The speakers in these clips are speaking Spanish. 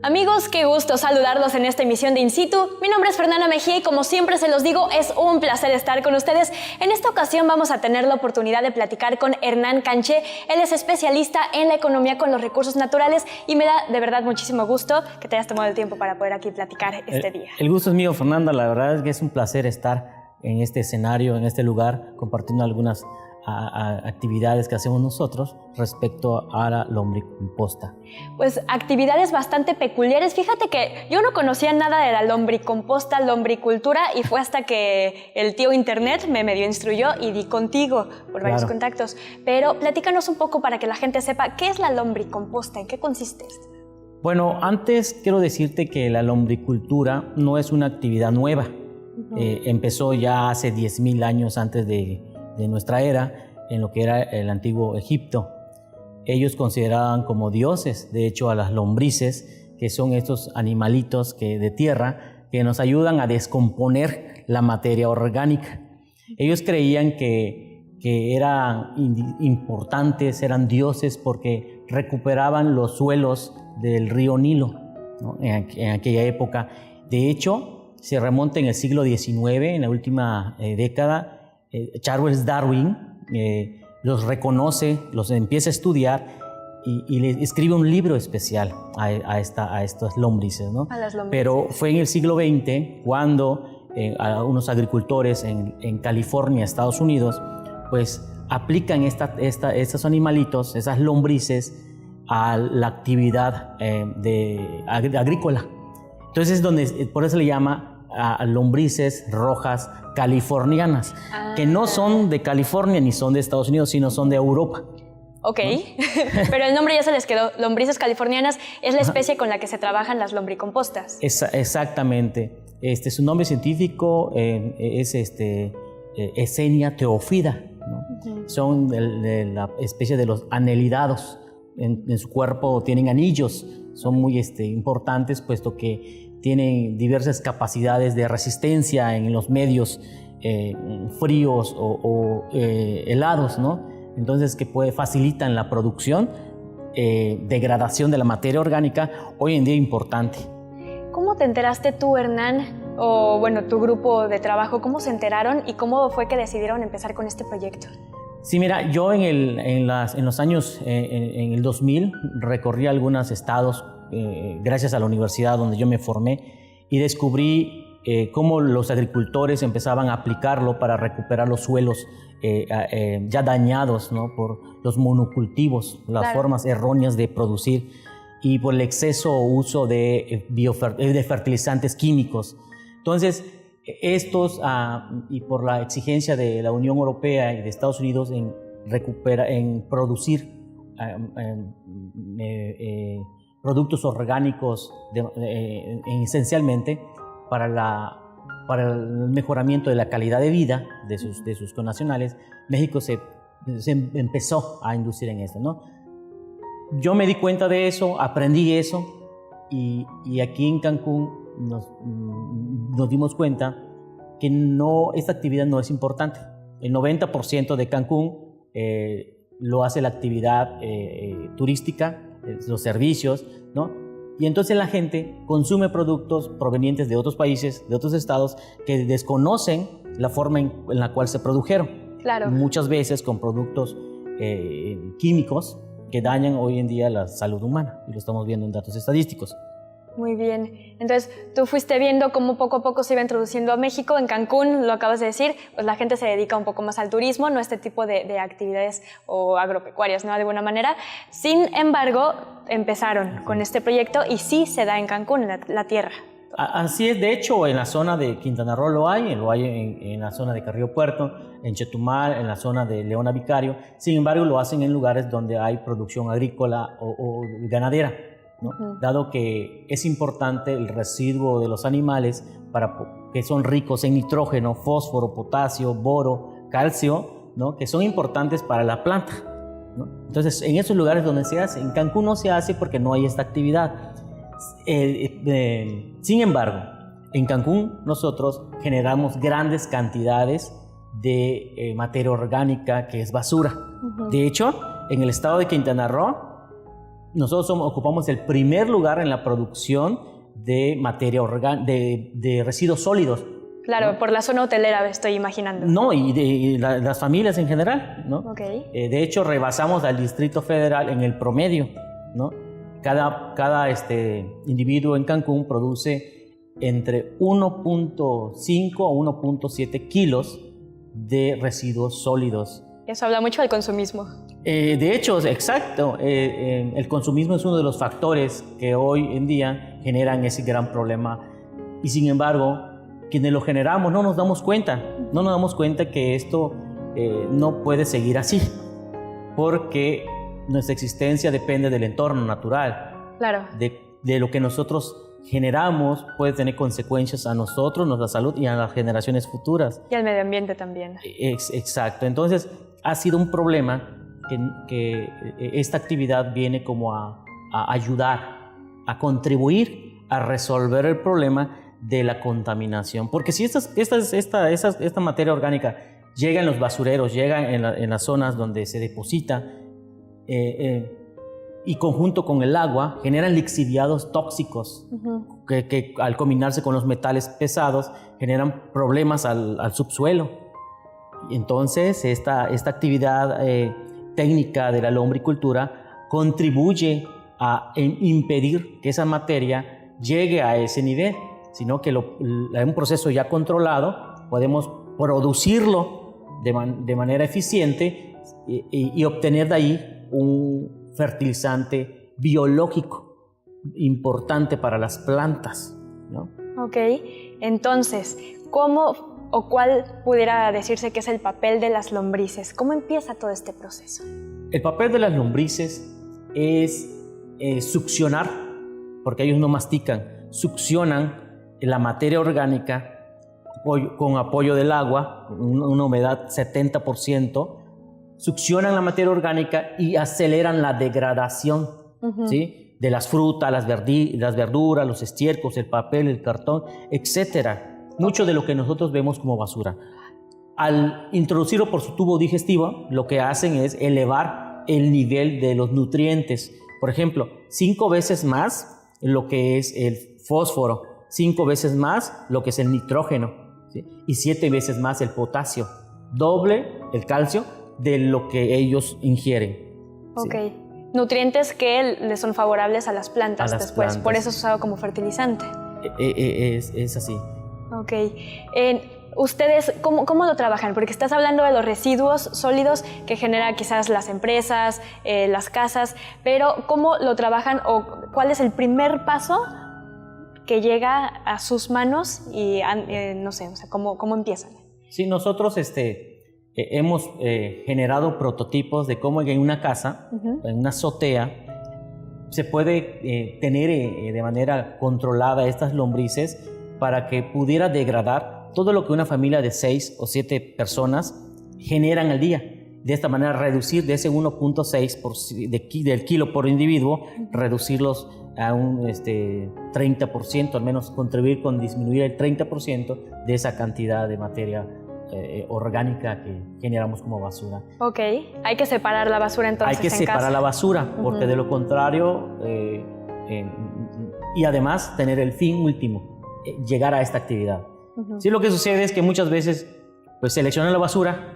Amigos, qué gusto saludarlos en esta emisión de In Situ. Mi nombre es Fernanda Mejía y como siempre se los digo, es un placer estar con ustedes. En esta ocasión vamos a tener la oportunidad de platicar con Hernán Canché. Él es especialista en la economía con los recursos naturales y me da de verdad muchísimo gusto que te hayas tomado el tiempo para poder aquí platicar este día. El gusto es mío, Fernanda. La verdad es que es un placer estar en este escenario, en este lugar, compartiendo algunas actividades que hacemos nosotros respecto a la lombricomposta. Pues actividades bastante peculiares. Fíjate que yo no conocía nada de la lombricomposta, lombricultura, y fue hasta que el tío internet me medio instruyó y di contigo por varios contactos. Pero platícanos un poco para que la gente sepa qué es la lombricomposta, en qué consiste esto. Bueno, antes quiero decirte que la lombricultura no es una actividad nueva. Empezó ya hace 10,000 años antes de nuestra era, en lo que era el antiguo Egipto. Ellos consideraban como dioses, de hecho, a las lombrices, que son estos animalitos de tierra que nos ayudan a descomponer la materia orgánica. Ellos creían que eran importantes, eran dioses porque recuperaban los suelos del río Nilo, ¿no? en aquella época. De hecho, se remonta en el siglo XIX, en la última década. Charles Darwin los reconoce, los empieza a estudiar y le escribe un libro especial a estas lombrices, ¿no? A las lombrices. Pero fue en el siglo XX cuando unos agricultores en California, Estados Unidos, pues aplican estos animalitos, esas lombrices, a la actividad agrícola. Entonces, por eso se le llama a lombrices rojas californianas, que no son de California ni son de Estados Unidos, sino son de Europa. Ok, ¿no? Pero el nombre ya se les quedó. Lombrices californianas es la especie con la que se trabajan las lombricompostas. Exactamente. Su nombre científico es Eisenia teofida, ¿no? Son de la especie de los anelidados. En su cuerpo tienen anillos, son muy importantes, puesto que tienen diversas capacidades de resistencia en los medios fríos o helados, ¿no? Entonces, que facilitan la producción, degradación de la materia orgánica, hoy en día importante. ¿Cómo te enteraste tú, Hernán, o bueno, tu grupo de trabajo, cómo se enteraron y cómo fue que decidieron empezar con este proyecto? Sí, mira, yo en los años, en el 2000, recorrí algunos estados gracias a la universidad donde yo me formé y descubrí cómo los agricultores empezaban a aplicarlo para recuperar los suelos ya dañados, ¿no? Por los monocultivos, las formas erróneas de producir y por el exceso uso de fertilizantes químicos. Entonces, y por la exigencia de la Unión Europea y de Estados Unidos en producir productos orgánicos esencialmente para el mejoramiento de la calidad de vida de sus connacionales, México se empezó a inducir en esto, ¿no? Yo me di cuenta de eso, aprendí eso y aquí en Cancún nos dimos cuenta que esta actividad no es importante. El 90% de Cancún lo hace la actividad turística, los servicios, ¿no? Y entonces la gente consume productos provenientes de otros países, de otros estados, que desconocen la forma en la cual se produjeron. Claro. Muchas veces con productos químicos que dañan hoy en día la salud humana, y lo estamos viendo en datos estadísticos. Muy bien. Entonces, tú fuiste viendo cómo poco a poco se iba introduciendo a México. En Cancún, lo acabas de decir, pues la gente se dedica un poco más al turismo, no a este tipo de actividades o agropecuarias, ¿no? De alguna manera. Sin embargo, empezaron con este proyecto y sí se da en Cancún, la tierra. Así es. De hecho, en la zona de Quintana Roo lo hay en la zona de Carrillo Puerto, en Chetumal, en la zona de Leona Vicario. Sin embargo, lo hacen en lugares donde hay producción agrícola o ganadera, ¿no? Dado que es importante el residuo de los animales que son ricos en nitrógeno, fósforo, potasio, boro, calcio, ¿no? Que son importantes para la planta, ¿no? Entonces, en esos lugares donde se hace, en Cancún no se hace porque no hay esta actividad. Sin embargo, en Cancún nosotros generamos grandes cantidades de materia orgánica que es basura. De hecho, en el estado de Quintana Roo nosotros ocupamos el primer lugar en la producción de materia de residuos sólidos. Claro, ¿no? Por la zona hotelera estoy imaginando. No, y las familias en general, ¿no? Okay. De hecho, rebasamos al Distrito Federal en el promedio, ¿no? Cada individuo en Cancún produce entre 1.5 o 1.7 kilos de residuos sólidos. Eso habla mucho del consumismo. De hecho, exacto, el consumismo es uno de los factores que hoy en día generan ese gran problema. Y sin embargo, quienes lo generamos no nos damos cuenta que esto no puede seguir así, porque nuestra existencia depende del entorno natural. Claro. De lo que nosotros generamos puede tener consecuencias a nosotros, nuestra salud y a las generaciones futuras. Y al medio ambiente también. Exacto. Entonces, ha sido un problema que esta actividad viene como a ayudar, a contribuir a resolver el problema de la contaminación. Porque si esta materia orgánica llega en los basureros, llega en las zonas donde se deposita, y conjunto con el agua, generan lixiviados tóxicos que al combinarse con los metales pesados generan problemas al subsuelo. Entonces, esta actividad técnica de la lombricultura contribuye a impedir que esa materia llegue a ese nivel, sino que en un proceso ya controlado podemos producirlo de manera eficiente y obtener de ahí un fertilizante biológico importante para las plantas, ¿no? Ok, entonces, ¿cómo o cuál pudiera decirse que es el papel de las lombrices? ¿Cómo empieza todo este proceso? El papel de las lombrices es succionar, porque ellos no mastican, succionan la materia orgánica con apoyo del agua, una humedad 70%, succionan la materia orgánica y aceleran la degradación, ¿sí? De las frutas, las verduras, los estiércoles, el papel, el cartón, etcétera. Mucho de lo que nosotros vemos como basura. Al introducirlo por su tubo digestivo, lo que hacen es elevar el nivel de los nutrientes. Por ejemplo, 5 veces más lo que es el fósforo, 5 veces más lo que es el nitrógeno, ¿sí? Y 7 veces más el potasio. Doble el calcio de lo que ellos ingieren. Ok. ¿Sí? Nutrientes que le son favorables a las plantas después. Plantas. Por eso es usado como fertilizante. Es así. Ok. ¿Ustedes cómo lo trabajan? Porque estás hablando de los residuos sólidos que generan quizás las empresas, las casas, pero ¿cómo lo trabajan o cuál es el primer paso que llega a sus manos y no sé, o sea, ¿cómo empiezan? Sí, nosotros hemos generado prototipos de cómo en una casa, en una azotea, se puede tener de manera controlada estas lombrices para que pudiera degradar todo lo que una familia de 6 o 7 personas generan al día. De esta manera reducir de ese 1.6 del kilo por individuo, reducirlos a un 30%, al menos contribuir con disminuir el 30% de esa cantidad de materia orgánica que generamos como basura. Ok, hay que separar la basura entonces Hay que separar la basura, porque de lo contrario, y además tener el fin último, llegar a esta actividad. Sí, lo que sucede es que muchas veces pues seleccionan la basura,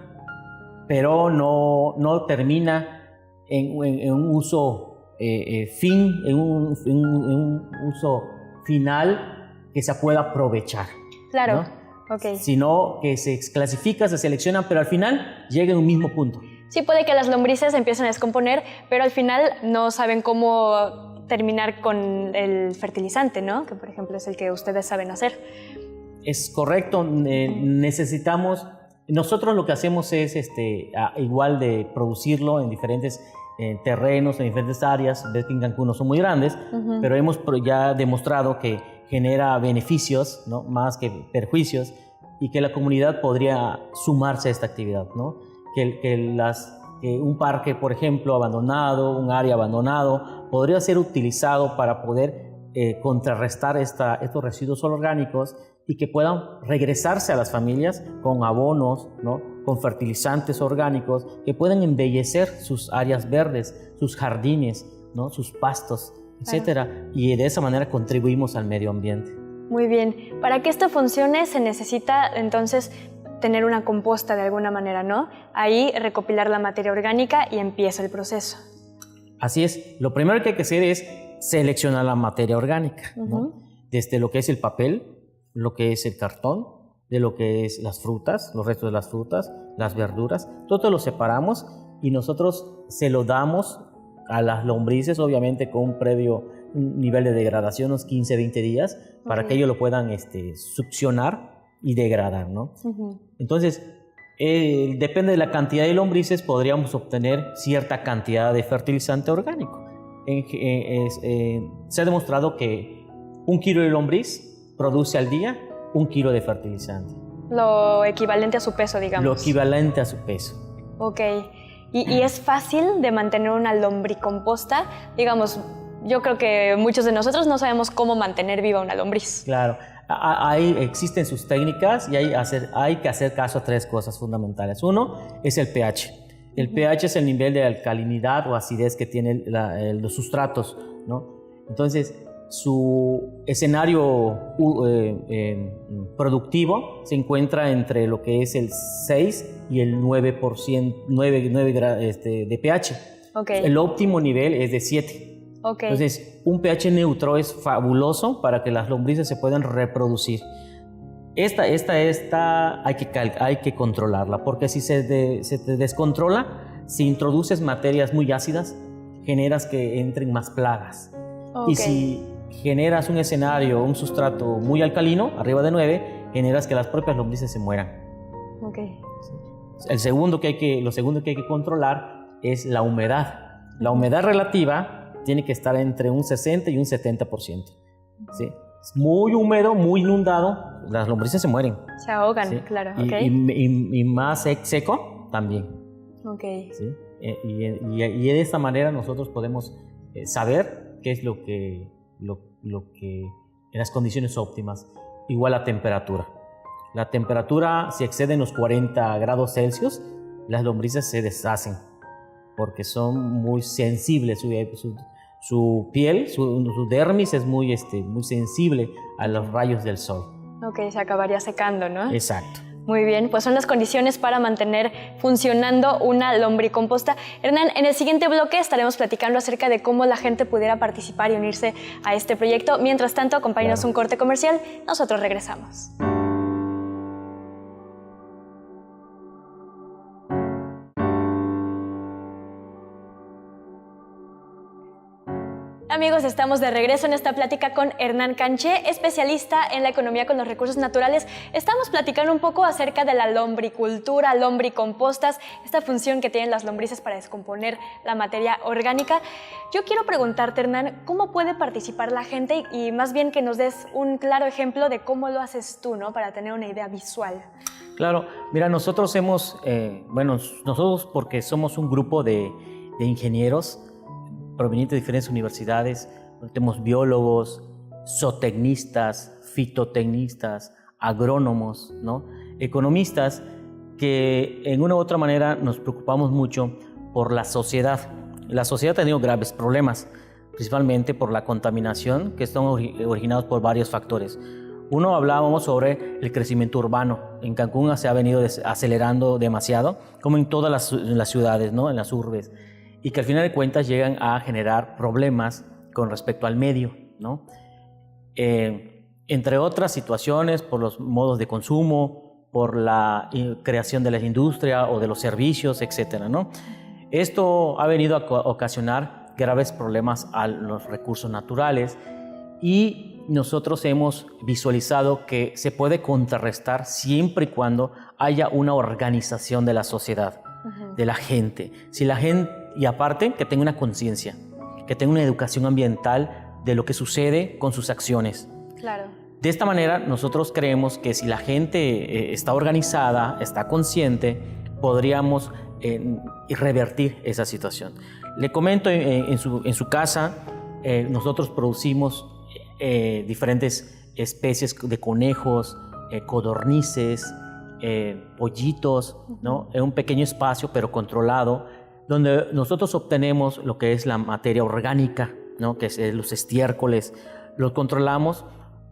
pero no termina en un uso en un uso final que se pueda aprovechar. Claro, ¿no? ok. Sino que se clasifica, se selecciona, pero al final llega a un mismo punto. Sí, puede que las lombrices empiecen a descomponer, pero al final no saben cómo terminar con el fertilizante, ¿no? Que por ejemplo es el que ustedes saben hacer. Es correcto, necesitamos, nosotros lo que hacemos es igual de producirlo en diferentes terrenos, en diferentes áreas. Ves que en Cancún no son muy grandes, pero hemos ya demostrado que genera beneficios, ¿no? Más que perjuicios, y que la comunidad podría sumarse a esta actividad, ¿no? Que un parque, por ejemplo, abandonado, un área abandonado, podría ser utilizado para poder contrarrestar estos residuos orgánicos y que puedan regresarse a las familias con abonos, ¿no? Con fertilizantes orgánicos que puedan embellecer sus áreas verdes, sus jardines, ¿no? Sus pastos, etcétera, y de esa manera contribuimos al medio ambiente. Muy bien. Para que esto funcione se necesita entonces tener una composta de alguna manera, ¿no? Ahí recopilar la materia orgánica y empieza el proceso. Así es. Lo primero que hay que hacer es seleccionar la materia orgánica, ¿no? Desde lo que es el papel, lo que es el cartón, de lo que es las frutas, los restos de las frutas, las verduras, todo lo separamos y nosotros se lo damos a las lombrices, obviamente con un previo nivel de degradación, unos 15, 20 días, para que ellos lo puedan succionar y degradar, ¿no? Entonces, depende de la cantidad de lombrices, podríamos obtener cierta cantidad de fertilizante orgánico. Se ha demostrado que 1 kilo de lombriz produce al día 1 kilo de fertilizante. Lo equivalente a su peso, digamos. Lo equivalente a su peso. Ok. ¿Y es fácil de mantener una lombricomposta? Digamos, yo creo que muchos de nosotros no sabemos cómo mantener viva una lombriz. Claro. Existen sus técnicas y hay que hacer caso a 3 cosas fundamentales. Uno es el pH. El pH es el nivel de alcalinidad o acidez que tienen los sustratos, ¿no? Entonces, su escenario productivo se encuentra entre lo que es el 6 y el 9%, 9 de pH. Okay. El óptimo nivel es de 7. Okay. Entonces, un pH neutro es fabuloso para que las lombrices se puedan reproducir. Esta hay que controlarla, porque si se te descontrola, si introduces materias muy ácidas, generas que entren más plagas. Okay. Y si generas un escenario, un sustrato muy alcalino, arriba de 9, generas que las propias lombrices se mueran. Okay. Lo segundo que hay que controlar es la humedad. La humedad relativa tiene que estar entre un 60 y un 70%. ¿Sí? Es muy húmedo, muy inundado, las lombrices se mueren. Se ahogan, ¿sí? Claro. Okay. Y más seco también. Okay. ¿Sí? Y de esta manera nosotros podemos saber qué es lo que en las condiciones óptimas. Igual la temperatura. La temperatura, si excede los 40 grados Celsius, las lombrices se deshacen porque son muy sensibles. Su piel, su dermis es muy sensible a los rayos del sol. Ok, se acabaría secando, ¿no? Exacto. Muy bien, pues son las condiciones para mantener funcionando una lombricomposta. Hernán, en el siguiente bloque estaremos platicando acerca de cómo la gente pudiera participar y unirse a este proyecto. Mientras tanto, acompáñanos un corte comercial. Nosotros regresamos. Amigos, estamos de regreso en esta plática con Hernán Canché, especialista en la economía con los recursos naturales. Estamos platicando un poco acerca de la lombricultura, lombricompostas, esta función que tienen las lombrices para descomponer la materia orgánica. Yo quiero preguntarte, Hernán, ¿cómo puede participar la gente? Y más bien que nos des un claro ejemplo de cómo lo haces tú, ¿no? Para tener una idea visual. Claro, mira, nosotros nosotros porque somos un grupo de ingenieros provenientes de diferentes universidades, tenemos biólogos, zootecnistas, fitotecnistas, agrónomos, ¿no? Economistas, que en una u otra manera nos preocupamos mucho por la sociedad. La sociedad ha tenido graves problemas, principalmente por la contaminación, que están originados por varios factores. Uno, hablábamos sobre el crecimiento urbano. En Cancún se ha venido acelerando demasiado, como en todas las ciudades, ¿no? En las urbes, y que al final de cuentas llegan a generar problemas con respecto al medio, ¿no? Entre otras situaciones, por los modos de consumo, por la creación de la industria o de los servicios, etcétera, ¿no? Esto ha venido a ocasionar graves problemas a los recursos naturales y nosotros hemos visualizado que se puede contrarrestar siempre y cuando haya una organización de la sociedad, de la gente. Si la gente, y aparte que tenga una conciencia, que tenga una educación ambiental de lo que sucede con sus acciones. Claro. De esta manera nosotros creemos que si la gente está organizada, está consciente, podríamos revertir esa situación. Le comento, en su casa nosotros producimos diferentes especies de conejos, codornices, pollitos, ¿no? En un pequeño espacio pero controlado, donde nosotros obtenemos lo que es la materia orgánica, ¿no? Que es los estiércoles, los controlamos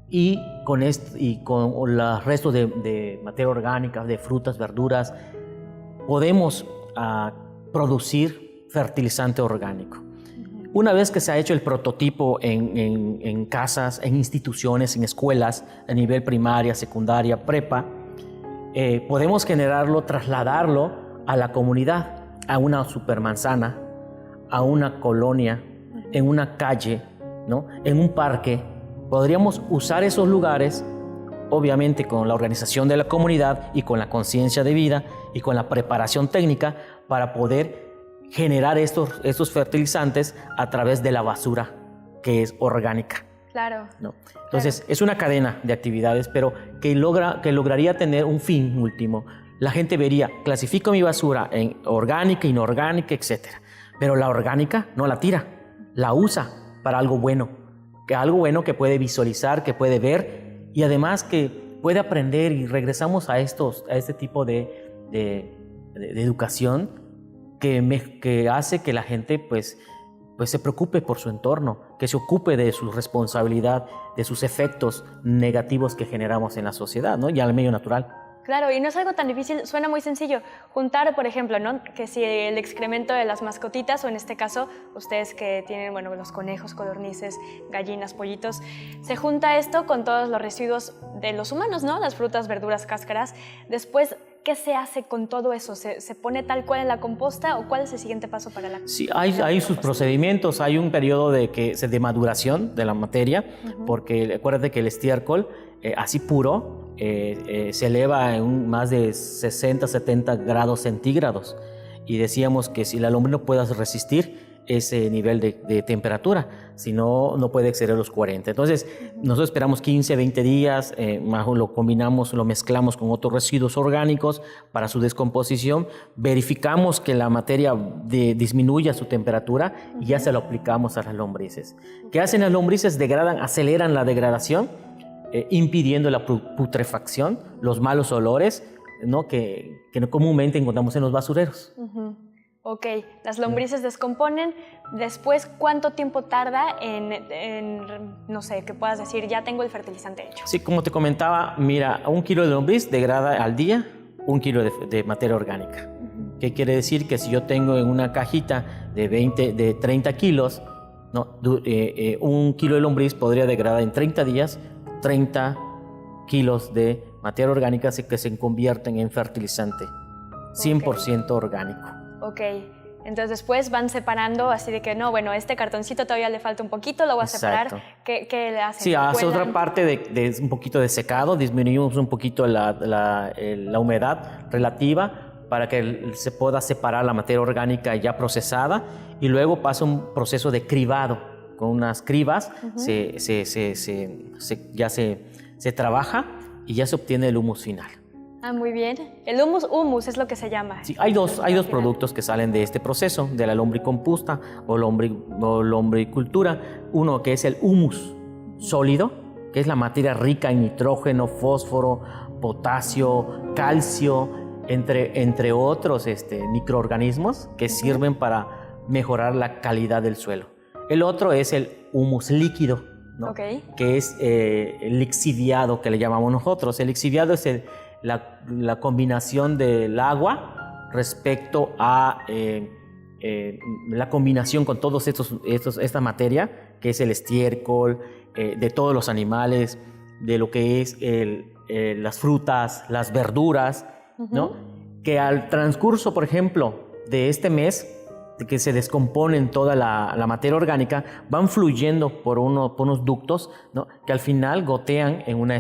y con los restos de materia orgánica, de frutas, verduras, podemos producir fertilizante orgánico. Una vez que se ha hecho el prototipo en casas, en instituciones, en escuelas, a nivel primaria, secundaria, prepa, podemos generarlo, trasladarlo a la comunidad, a una supermanzana, a una colonia, en una calle, ¿no? En un parque. Podríamos usar esos lugares, obviamente con la organización de la comunidad y con la conciencia de vida y con la preparación técnica para poder generar estos fertilizantes a través de la basura, que es orgánica. Claro. ¿No? Entonces, es una cadena de actividades, pero que lograría tener un fin último. La gente vería, clasifico mi basura en orgánica, inorgánica, etc. Pero la orgánica no la tira, la usa para algo bueno que puede visualizar, que puede ver y además que puede aprender, y regresamos a este tipo de educación que hace que la gente pues se preocupe por su entorno, que se ocupe de su responsabilidad, de sus efectos negativos que generamos en la sociedad, ¿no? Y al medio natural. Claro, y no es algo tan difícil, suena muy sencillo. Juntar, por ejemplo, ¿no? Que si el excremento de las mascotitas, o en este caso, ustedes que tienen, bueno, los conejos, codornices, gallinas, pollitos, se junta esto con todos los residuos de los humanos, ¿no? Las frutas, verduras, cáscaras. Después, ¿qué se hace con todo eso? ¿Se pone tal cual en la composta o cuál es el siguiente paso para la composta? Sí, hay sus procedimientos, hay un periodo de maduración de la materia, porque acuérdate que el estiércol, así puro, se eleva en más de 60, 70 grados centígrados. Y decíamos que si la lombriz no puede resistir ese nivel de temperatura, si no, no puede exceder los 40. Entonces, nosotros esperamos 15, 20 días, lo combinamos, lo mezclamos con otros residuos orgánicos para su descomposición, verificamos que la materia disminuya su temperatura y ya se lo aplicamos a las lombrices. ¿Qué hacen las lombrices? Aceleran la degradación, impidiendo la putrefacción, los malos olores, ¿no? que comúnmente encontramos en los basureros. Ok, las lombrices descomponen. Después, ¿cuánto tiempo tarda no sé, que puedas decir, ya tengo el fertilizante hecho? Sí, como te comentaba, mira, 1 kilo de lombriz degrada al día 1 kilo de materia orgánica. ¿Qué quiere decir? Que si yo tengo en una cajita de 30 kilos, ¿no? 1 kilo de lombriz podría degradar en 30 días 30 kilos de materia orgánica que se convierten en fertilizante 100% orgánico. Ok, entonces después van separando así de que no, bueno, este cartoncito todavía le falta un poquito, lo voy a separar. ¿Qué le hacen? Sí, hace otra parte de un poquito de secado, disminuimos un poquito la humedad relativa para que se pueda separar la materia orgánica ya procesada y luego pasa un proceso de cribado. Con unas cribas ya se trabaja y ya se obtiene el humus final. Ah, muy bien. El humus es lo que se llama. Sí, hay dos productos que salen de este proceso, de la lombricomposta o lombricultura. Uno que es el humus sólido, que es la materia rica en nitrógeno, fósforo, potasio, calcio, entre otros microorganismos que sirven para mejorar la calidad del suelo. El otro es el humus líquido, ¿no? Que es el lixiviado que le llamamos nosotros. El lixiviado es la combinación del agua respecto a la combinación con todos esta materia, que es el estiércol de todos los animales, de lo que es las frutas, las verduras, ¿no? Que al transcurso, por ejemplo, de este mes, que se descomponen toda la materia orgánica, van fluyendo por unos ductos, ¿no? Que al final gotean en un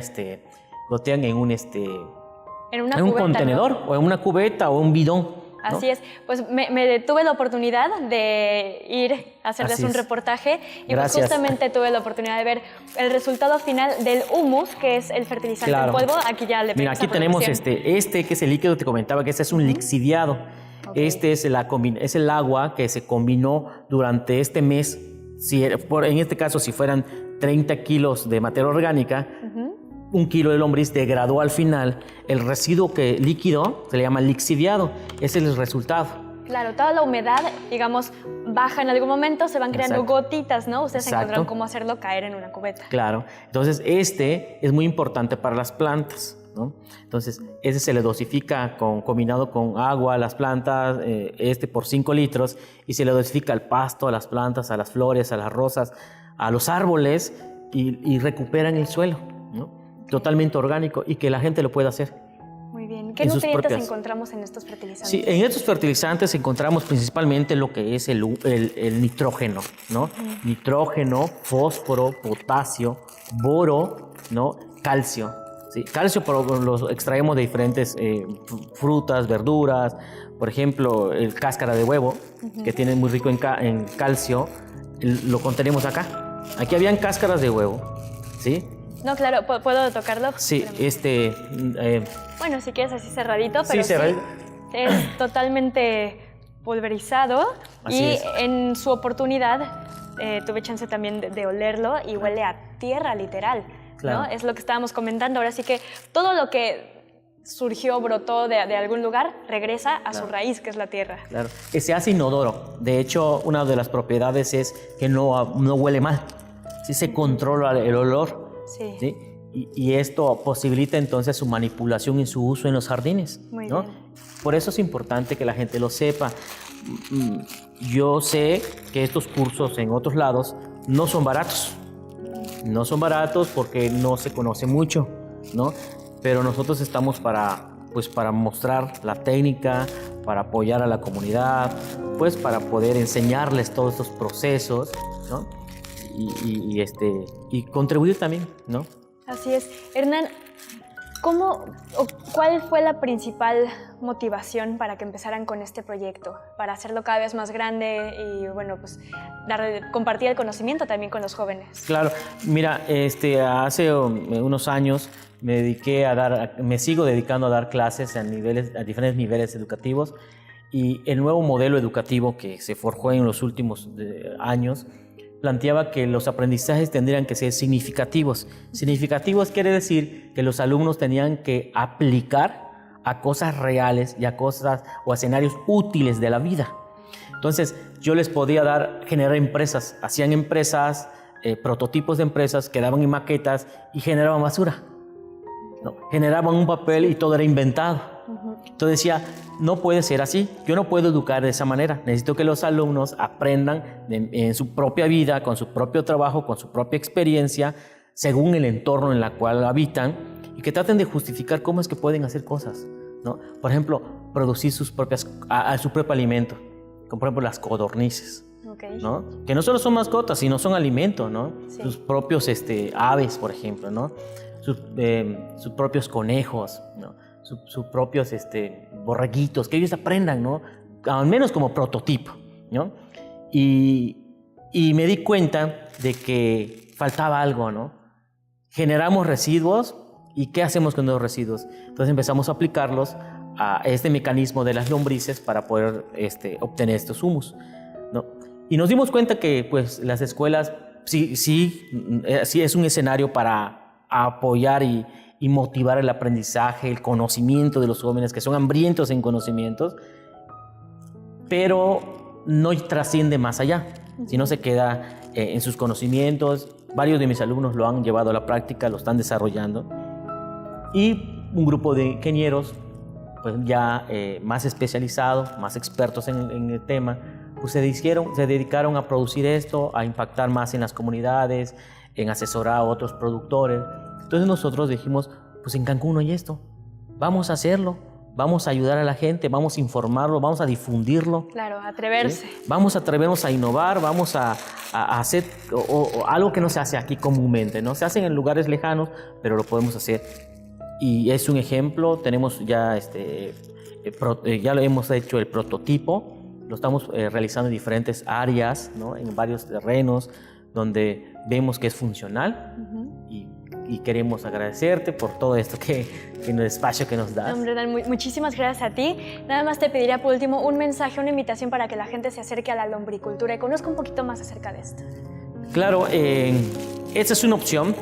contenedor, ¿no? O en una cubeta o un bidón, ¿no? Así es. Pues me tuve la oportunidad de ir a hacerles un reportaje y pues justamente tuve la oportunidad de ver el resultado final del humus, que es el fertilizante en polvo. Aquí ya le Mira, aquí tenemos que es el líquido, te comentaba que este es un lixiviado. Este es el agua que se combinó durante este mes. En este caso, si fueran 30 kilos de materia orgánica, 1 kilo de lombriz degradó al final. El residuo líquido se le llama lixiviado. Ese es el resultado. Claro, toda la humedad, digamos, baja en algún momento, se van creando gotitas, ¿no? Ustedes encontraron cómo hacerlo caer en una cubeta. Claro, entonces es muy importante para las plantas, ¿no? Entonces, ese se le dosifica combinado con agua a las plantas, por 5 litros, y se le dosifica al pasto, a las plantas, a las flores, a las rosas, a los árboles, y recuperan el suelo, ¿no? Totalmente orgánico, y que la gente lo pueda hacer. Muy bien. ¿Qué nutrientes encontramos en estos fertilizantes? Sí, en estos fertilizantes encontramos principalmente lo que es el nitrógeno, ¿no? Nitrógeno, fósforo, potasio, boro, ¿no? Calcio. Sí, calcio lo extraemos de diferentes frutas, verduras, por ejemplo, el cáscara de huevo, que tiene muy rico en calcio, lo contenemos acá. Aquí habían cáscaras de huevo, ¿sí? No, claro, ¿puedo tocarlo? Sí, bueno, si quieres así cerradito, pero sí, es totalmente pulverizado. Así es. En su oportunidad tuve chance también de olerlo y huele a tierra, literal. Claro. ¿No? Es lo que estábamos comentando. Ahora sí que todo lo que surgió, brotó de algún lugar, regresa a su raíz, que es la tierra. Claro. Se hace inodoro. De hecho, una de las propiedades es que no huele mal. Sí se controla el olor. Sí. ¿Sí? Y esto posibilita entonces su manipulación y su uso en los jardines. Muy ¿no? bien. Por eso es importante que la gente lo sepa. Yo sé que estos cursos en otros lados no son baratos. No son baratos porque no se conoce mucho, ¿no? Pero nosotros estamos para mostrar la técnica, para apoyar a la comunidad, pues para poder enseñarles todos estos procesos, ¿no? Y contribuir también, ¿no? Así es. Hernán, ¿cuál fue la principal motivación para que empezaran con este proyecto? Para hacerlo cada vez más grande y, bueno, pues compartir el conocimiento también con los jóvenes. Claro. Mira, hace unos años me sigo dedicando a dar clases a diferentes niveles educativos, y el nuevo modelo educativo que se forjó en los últimos años planteaba que los aprendizajes tendrían que ser significativos. Significativos quiere decir que los alumnos tenían que aplicar a cosas reales y a cosas o a escenarios útiles de la vida. Entonces, yo les podía generar empresas, hacían empresas, prototipos de empresas, quedaban en maquetas y generaban basura. ¿No? Generaban un papel y todo era inventado. Entonces decía, no puede ser así, yo no puedo educar de esa manera, necesito que los alumnos aprendan en su propia vida, con su propio trabajo, con su propia experiencia, según el entorno en el cual habitan, y que traten de justificar cómo es que pueden hacer cosas, ¿no? Por ejemplo, producir su propio alimento, como por ejemplo las codornices. Okay. ¿No? Que no solo son mascotas, sino son alimento, ¿no? Sí. Sus propios aves, por ejemplo, ¿no? Sus propios conejos, ¿no? Sus propios borreguitos, que ellos aprendan, ¿no? Al menos como prototipo, ¿no? Y me di cuenta de que faltaba algo, ¿no? Generamos residuos, ¿y qué hacemos con los residuos? Entonces empezamos a aplicarlos a este mecanismo de las lombrices para poder obtener estos humus, ¿no? Y nos dimos cuenta que pues, las escuelas sí es un escenario para apoyar y motivar el aprendizaje, el conocimiento de los jóvenes que son hambrientos en conocimientos, pero no trasciende más allá, sino se queda en sus conocimientos. Varios de mis alumnos lo han llevado a la práctica, lo están desarrollando, y un grupo de ingenieros pues ya más especializados, más expertos en el tema, pues se dedicaron a producir esto, a impactar más en las comunidades, en asesorar a otros productores. Entonces nosotros dijimos, pues en Cancún hay esto, vamos a hacerlo, vamos a ayudar a la gente, vamos a informarlo, vamos a difundirlo. Claro, atreverse. ¿Sí? Vamos a atrevernos a innovar, vamos a hacer algo que no se hace aquí comúnmente, ¿no? Se hace en lugares lejanos, pero lo podemos hacer. Y es un ejemplo, tenemos ya, ya lo hemos hecho el prototipo, lo estamos realizando en diferentes áreas, ¿no? En varios terrenos donde vemos que es funcional. Y queremos agradecerte por todo esto en el espacio que nos das. Hombre, Dan, muchísimas gracias a ti. Nada más te pediría por último un mensaje, una invitación para que la gente se acerque a la lombricultura y conozca un poquito más acerca de esto. Claro, esta es una opción,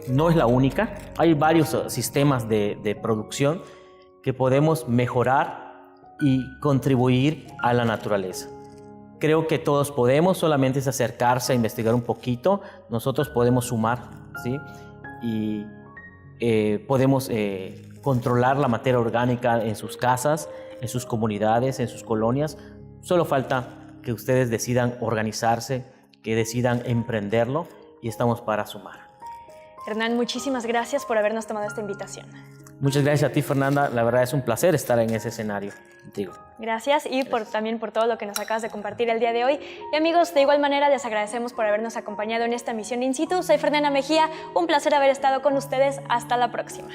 no es la única. Hay varios sistemas de producción que podemos mejorar y contribuir a la naturaleza. Creo que todos podemos, solamente es acercarse a investigar un poquito. Nosotros podemos sumar, ¿sí? Y podemos controlar la materia orgánica en sus casas, en sus comunidades, en sus colonias. Solo falta que ustedes decidan organizarse, que decidan emprenderlo, y estamos para sumar. Hernán, muchísimas gracias por habernos tomado esta invitación. Muchas gracias a ti, Fernanda. La verdad es un placer estar en ese escenario contigo. Gracias y también por todo lo que nos acabas de compartir el día de hoy. Y amigos, de igual manera les agradecemos por habernos acompañado en esta misión In Situ. Soy Fernanda Mejía, un placer haber estado con ustedes. Hasta la próxima.